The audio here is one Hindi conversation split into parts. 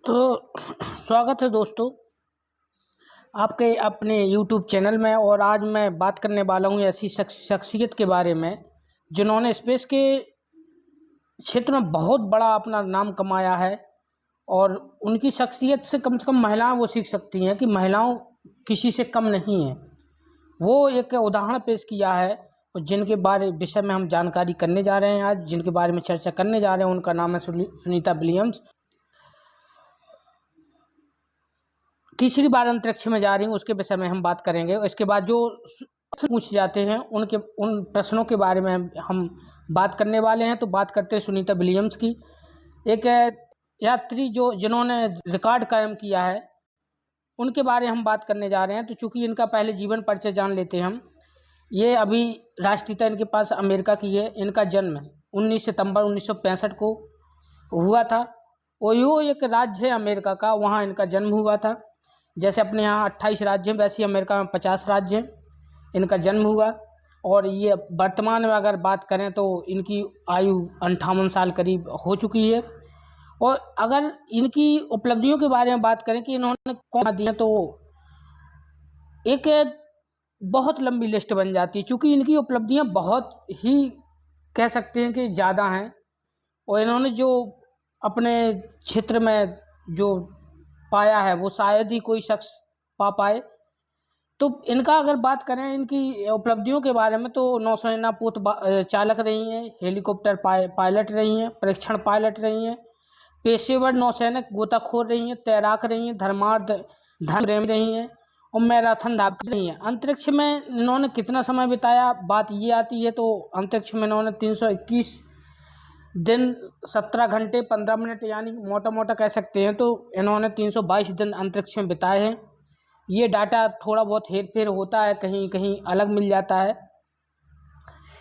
तो स्वागत है दोस्तों आपके अपने YouTube चैनल में। और आज मैं बात करने वाला हूँ ऐसी शख्सियत के बारे में जिन्होंने स्पेस के क्षेत्र में बहुत बड़ा अपना नाम कमाया है। और उनकी शख्सियत से कम महिलाएं वो सीख सकती हैं कि महिलाओं किसी से कम नहीं हैं। वो एक उदाहरण पेश किया है और जिनके विषय में हम जानकारी करने जा रहे हैं, आज जिनके बारे में चर्चा करने जा रहे हैं, उनका नाम है सुनीता विलियम्स। तीसरी बार अंतरिक्ष में जा रही हूँ, उसके विषय में हम बात करेंगे। इसके बाद जो पूछ जाते हैं उन प्रश्नों के बारे में हम बात करने वाले हैं। तो बात करते हैं सुनीता विलियम्स की, एक यात्री जिन्होंने रिकॉर्ड कायम किया है, उनके बारे में हम बात करने जा रहे हैं। तो चूंकि इनका पहले जीवन परिचय जान लेते हैं हम। ये अभी राष्ट्रीयता इनके पास अमेरिका की है। इनका जन्म 19 सितंबर 1965 को हुआ था। ओहियो एक राज्य है अमेरिका का, वहाँ इनका जन्म हुआ था। जैसे अपने यहाँ 28 राज्य हैं, वैसे ही अमेरिका में 50 राज्य हैं। इनका जन्म हुआ और ये वर्तमान में अगर बात करें तो इनकी आयु 58 साल करीब हो चुकी है। और अगर इनकी उपलब्धियों के बारे में बात करें कि इन्होंने कौन दिया, तो एक बहुत लंबी लिस्ट बन जाती है, क्योंकि इनकी उपलब्धियां बहुत ही कह सकते हैं कि ज़्यादा हैं। और इन्होंने जो अपने क्षेत्र में जो पाया है वो शायद ही कोई शख्स पा पाए। तो इनका अगर बात करें इनकी उपलब्धियों के बारे में, तो नौसेना पोत चालक रही हैं, हेलीकॉप्टर पायलट रही हैं, परीक्षण पायलट रही हैं, पेशेवर नौसैनिक गोताखोर रही हैं, तैराक रही हैं, धर्म रही हैं और मैराथन धावक रही हैं। अंतरिक्ष में इन्होंने कितना समय बिताया, बात ये आती है। तो अंतरिक्ष में इन्होंने 321 दिन 17 घंटे 15 मिनट, यानी मोटा मोटा कह सकते हैं तो इन्होंने 322 दिन अंतरिक्ष में बिताए हैं। ये डाटा थोड़ा बहुत हेर फेर होता है, कहीं कहीं अलग मिल जाता है।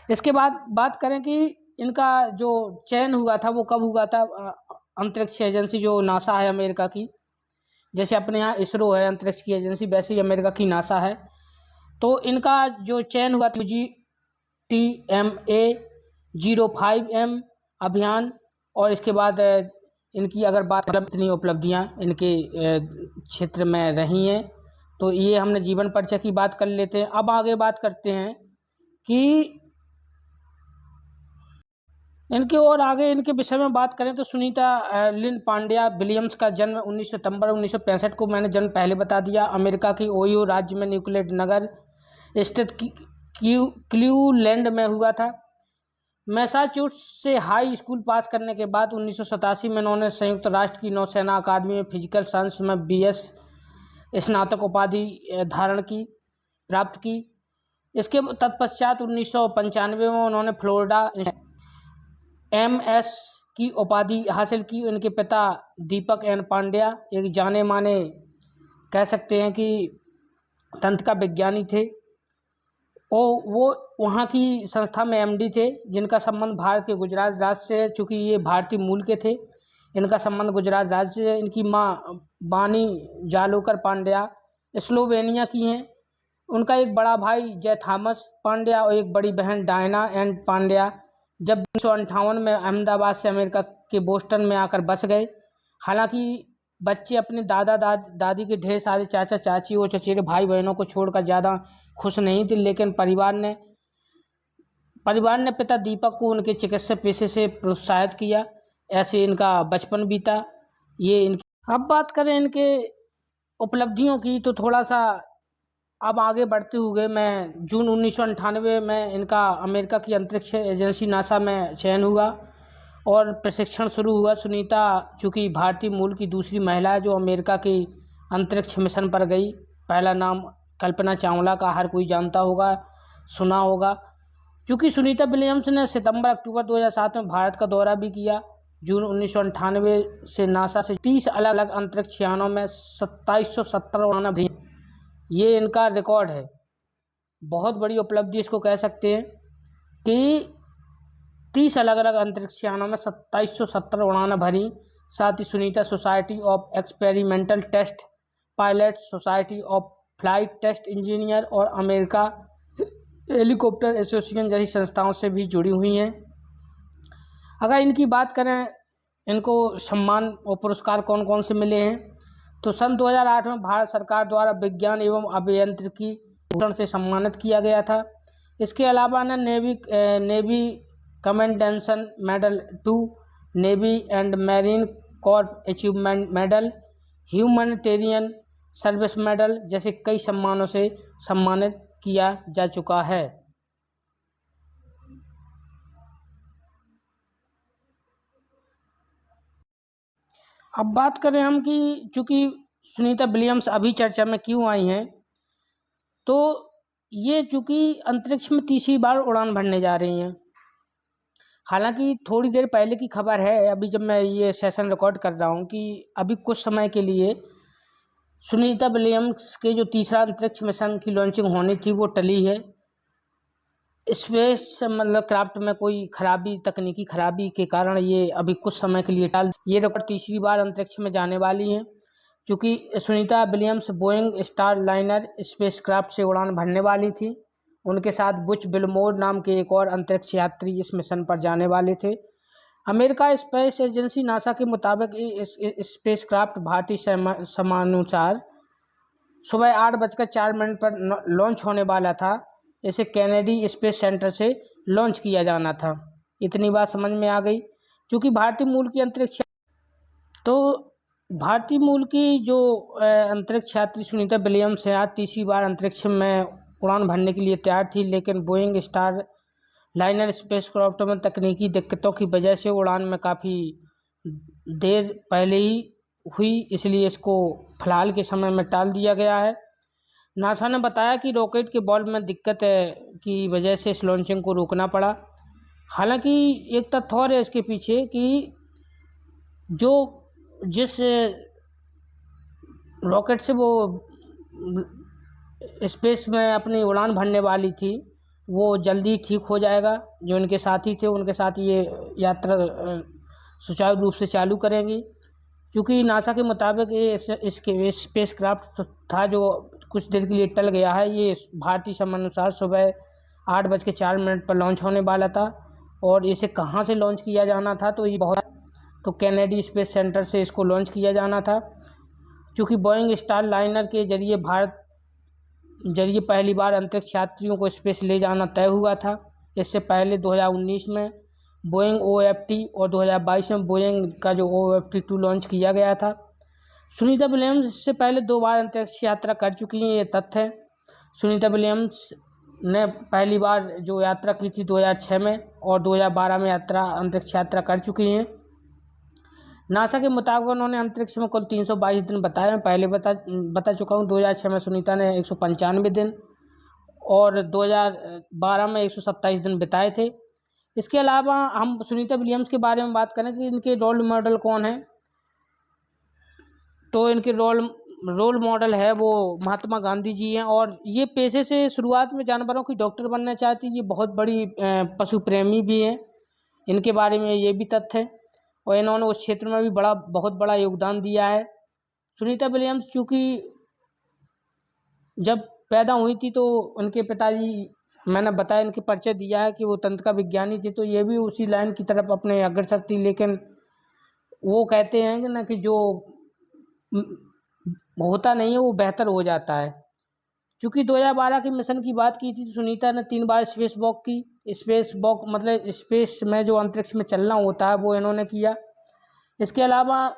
इसके बाद बात करें कि इनका जो चयन हुआ था वो कब हुआ था। अंतरिक्ष एजेंसी जो नासा है अमेरिका की, जैसे अपने यहाँ इसरो है अंतरिक्ष की एजेंसी, वैसे ही अमेरिका की नासा है। तो इनका जो चयन हुआ था GTMA-05M अभियान। और इसके बाद इनकी अगर बात करें इतनी उपलब्धियां इनके क्षेत्र में रही हैं। तो ये हमने जीवन परिचय की बात कर लेते हैं। अब आगे बात करते हैं कि इनके विषय में बात करें तो सुनीता लिन पांड्या विलियम्स का जन्म 19 सितंबर 1965 को, मैंने जन्म पहले बता दिया, अमेरिका की ओहियो राज्य में न्यूक्लियड नगर स्थित क्लीवलैंड में हुआ था। मैसाचुसेट्स से हाई स्कूल पास करने के बाद 1987 में उन्होंने संयुक्त राष्ट्र की नौसेना अकादमी में फिजिकल साइंस में BS स्नातक उपाधि प्राप्त की। इसके तत्पश्चात 1995 में उन्होंने फ्लोरिडा MS की उपाधि हासिल की। उनके पिता दीपक एन पांड्या एक जाने माने कह सकते हैं कि तंत्र का विज्ञानी थे और वो वहाँ की संस्था में MD थे, जिनका संबंध भारत के गुजरात राज्य से है। चूँकि ये भारतीय मूल के थे, इनका संबंध गुजरात राज्य से है। इनकी माँ बानी जालोकर पांड्या स्लोवेनिया की हैं। उनका एक बड़ा भाई जय थॉमस पांड्या और एक बड़ी बहन डायना एन पांड्या जब 1958 में अहमदाबाद से अमेरिका के बोस्टन में आकर बस गए। हालांकि बच्चे अपने दादी के ढेर सारे चाचा चाची और चचेरे भाई बहनों को छोड़कर ज़्यादा खुश नहीं थे, लेकिन परिवार ने पिता दीपक को उनके चिकित्सा पेशे से प्रोत्साहित किया। ऐसे इनका बचपन बीता। अब बात करें इनके उपलब्धियों की, तो थोड़ा सा अब आगे बढ़ते हुए मैं जून 1998 में इनका अमेरिका की अंतरिक्ष एजेंसी नासा में चयन हुआ और प्रशिक्षण शुरू हुआ। सुनीता चूँकि भारतीय मूल की दूसरी महिला है जो अमेरिका की अंतरिक्ष मिशन पर गई। पहला नाम कल्पना चावला का हर कोई जानता होगा, सुना होगा। चूँकि सुनीता विलियम्स ने सितंबर-अक्टूबर 2007 में भारत का दौरा भी किया। जून 1998 से नासा से 30 अलग अलग अंतरिक्ष यानों में 2770 उड़ानें भरी। ये इनका रिकॉर्ड है, बहुत बड़ी उपलब्धि इसको कह सकते हैं कि 30 अलग अलग अंतरिक्ष यानों में 2770 उड़ानें भरी। साथ ही Sunita society of experimental test pilot, society of flight test engineer और अमेरिका हेलीकॉप्टर एसोसिएशन जैसी संस्थाओं से भी जुड़ी हुई हैं। अगर इनकी बात करें इनको सम्मान और पुरस्कार कौन कौन से मिले हैं। तो सन 2008 में भारत सरकार द्वारा विज्ञान एवं अभियांत्रिकी भूषण से सम्मानित किया गया था। इसके अलावा ने navy commendation medal 2, navy and marine Corp achievement medal, humanitarian service medal जैसे कई सम्मानों से सम्मानित किया जा चुका है। अब बात करें हम कि चूँकि सुनीता विलियम्स अभी चर्चा में क्यों आई हैं, तो ये चूँकि अंतरिक्ष में तीसरी बार उड़ान भरने जा रही हैं। हालांकि थोड़ी देर पहले की खबर है, अभी जब मैं ये सेशन रिकॉर्ड कर रहा हूँ, कि अभी कुछ समय के लिए सुनीता विलियम्स के जो तीसरा अंतरिक्ष मिशन की लॉन्चिंग होनी थी वो टली है। स्पेस मतलब क्राफ्ट में कोई खराबी, तकनीकी खराबी के कारण ये अभी कुछ समय के लिए टाल, ये रॉकेट तीसरी बार अंतरिक्ष में जाने वाली हैं। क्योंकि Sunita Williams Boeing star liner spacecraft से उड़ान भरने वाली थी। उनके साथ बुच विल्मोर नाम के एक और अंतरिक्ष यात्री इस मिशन पर जाने वाले थे। अमेरिका स्पेस एजेंसी नासा के मुताबिक इस स्पेसक्राफ्ट भारतीय समयानुसार सुबह 8:04 पर लॉन्च होने वाला था। इसे कैनेडी स्पेस सेंटर से लॉन्च किया जाना था। इतनी बात समझ में आ गई। क्योंकि भारतीय मूल की अंतरिक्ष, तो भारतीय मूल की जो अंतरिक्ष यात्री सुनीता विलियम्स है, आज तीसरी बार अंतरिक्ष में उड़ान भरने के लिए तैयार थी, लेकिन बोइंग स्टार लाइनर स्पेसक्राफ्ट में तकनीकी दिक्कतों की वजह से उड़ान में काफ़ी देर पहले ही हुई, इसलिए इसको फिलहाल के समय में टाल दिया गया है। नासा ने बताया कि रॉकेट के बॉल में दिक्कत की वजह से इस लॉन्चिंग को रोकना पड़ा। हालांकि एक तथ्य और है इसके पीछे कि जो जिस रॉकेट से वो स्पेस में अपनी उड़ान भरने वाली थी वो जल्दी ठीक हो जाएगा। जो उनके साथी थे उनके साथ ये यात्रा सुचारू रूप से चालू करेंगी। क्योंकि नासा के मुताबिक ये इसके स्पेस क्राफ्ट था जो कुछ देर के लिए टल गया है, ये भारतीय समयानुसार सुबह 8:04 पर लॉन्च होने वाला था। और इसे कहाँ से लॉन्च किया जाना था, तो ये तो कैनेडी स्पेस सेंटर से इसको लॉन्च किया जाना था। चूँकि बोइंग स्टार लाइनर के जरिए पहली बार अंतरिक्ष यात्रियों को स्पेस ले जाना तय हुआ था। इससे पहले 2019 में बोइंग OFT और 2022 में बोइंग का जो OFT-2 लॉन्च किया गया था। सुनीता विलियम्स इससे पहले 2 बार अंतरिक्ष यात्रा कर चुकी हैं, ये तथ्य है। सुनीता विलियम्स ने पहली बार जो यात्रा की थी 2006 में, और 2012 में अंतरिक्ष यात्रा कर चुकी हैं। नासा के मुताबिक उन्होंने अंतरिक्ष में कुल 322 दिन बताए। मैं पहले बता चुका हूँ। 2006 में सुनीता ने 195 दिन और 2012 में 127 दिन बिताए थे। इसके अलावा हम सुनीता विलियम्स के बारे में बात करें कि इनके रोल मॉडल कौन है, तो इनके रोल मॉडल है वो महात्मा गांधी जी हैं। और ये पेशे से शुरुआत में जानवरों की डॉक्टर बनना चाहती, ये बहुत बड़ी पशु प्रेमी भी हैं। इनके बारे में ये भी तथ्य है, और इन्होंने उस क्षेत्र में भी बहुत बड़ा योगदान दिया है। सुनीता विलियम्स चूँकि जब पैदा हुई थी तो उनके पिताजी, मैंने बताया इनके परिचय दिया है कि वो तंत्रिका विज्ञानी थे, तो ये भी उसी लाइन की तरफ अपने अग्रसर थी। लेकिन वो कहते हैं कि ना कि जो होता नहीं है वो बेहतर हो जाता है। चूँकि 2012 के मिशन की बात की थी, तो सुनीता ने 3 बार स्पेस वॉक की। स्पेस वॉक मतलब स्पेस में जो अंतरिक्ष में चलना होता है वो इन्होंने किया। इसके अलावा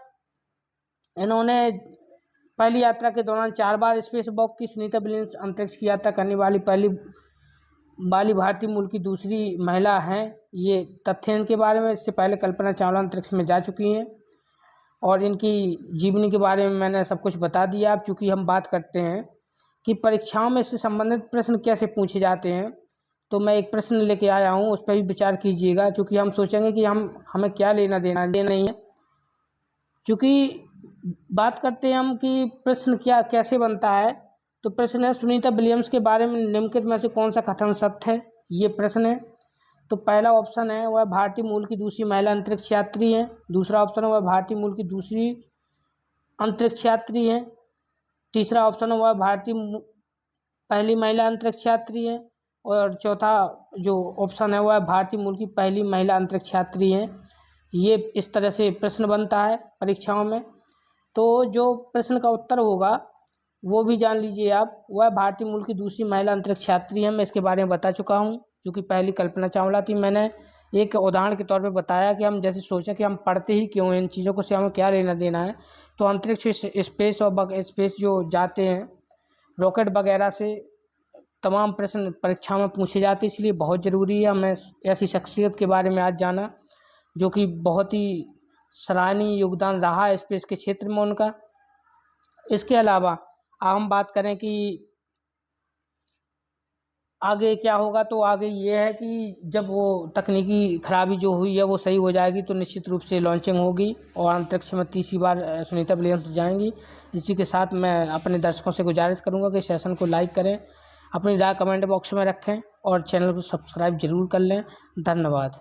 इन्होंने पहली यात्रा के दौरान 4 बार स्पेस वॉक की। सुनीता विलियम्स अंतरिक्ष की यात्रा करने वाली पहली भारतीय मूल की दूसरी महिला हैं। ये तथ्य इनके बारे में। इससे पहले कल्पना चावला अंतरिक्ष में जा चुकी हैं, और इनकी जीवनी के बारे में मैंने सब कुछ बता दिया। अब चूँकि हम बात करते हैं कि परीक्षाओं में इससे संबंधित प्रश्न कैसे पूछे जाते हैं, तो मैं एक प्रश्न लेके आया हूँ, उस पर भी विचार कीजिएगा। क्योंकि हम सोचेंगे कि हमें क्या लेना देना नहीं है। क्योंकि बात करते हैं हम कि प्रश्न कैसे बनता है, तो प्रश्न है सुनीता विलियम्स के बारे में निम्नलिखित में से कौन सा कथन सत्य है, ये प्रश्न है। तो पहला ऑप्शन है वह भारतीय मूल की दूसरी महिला अंतरिक्ष यात्री है। दूसरा ऑप्शन है वह भारतीय मूल की दूसरी अंतरिक्ष यात्री है। तीसरा ऑप्शन है वह भारतीय पहली महिला अंतरिक्ष यात्री है। और चौथा जो ऑप्शन है वह भारतीय मूल की पहली महिला अंतरिक्ष यात्री है। ये इस तरह से प्रश्न बनता है परीक्षाओं में। तो जो प्रश्न का उत्तर होगा वो भी जान लीजिए आप। वह भारतीय मूल की दूसरी महिला अंतरिक्ष यात्री है। मैं इसके बारे में बता चुका हूँ, जो कि पहली कल्पना चावला थी। मैंने एक उदाहरण के तौर पे बताया कि हम जैसे सोचें कि हम पढ़ते ही क्यों हैं, इन चीज़ों को से हमें क्या लेना देना है। तो अंतरिक्ष स्पेस और स्पेस जो जाते हैं रॉकेट वगैरह से, तमाम प्रश्न परीक्षा में पूछे जाते, इसलिए बहुत ज़रूरी है हमें ऐसी शख्सियत के बारे में आज जाना जो कि बहुत ही सराहनीय योगदान रहा है स्पेस के क्षेत्र में उनका। इसके अलावा अब हम बात करें कि आगे क्या होगा, तो आगे ये है कि जब वो तकनीकी खराबी जो हुई है वो सही हो जाएगी तो निश्चित रूप से लॉन्चिंग होगी और अंतरिक्ष में तीसरी बार सुनीता विलियम्स जाएंगी। इसी के साथ मैं अपने दर्शकों से गुजारिश करूंगा कि सेशन को लाइक करें, अपनी राय कमेंट बॉक्स में रखें और चैनल को सब्सक्राइब जरूर कर लें। धन्यवाद।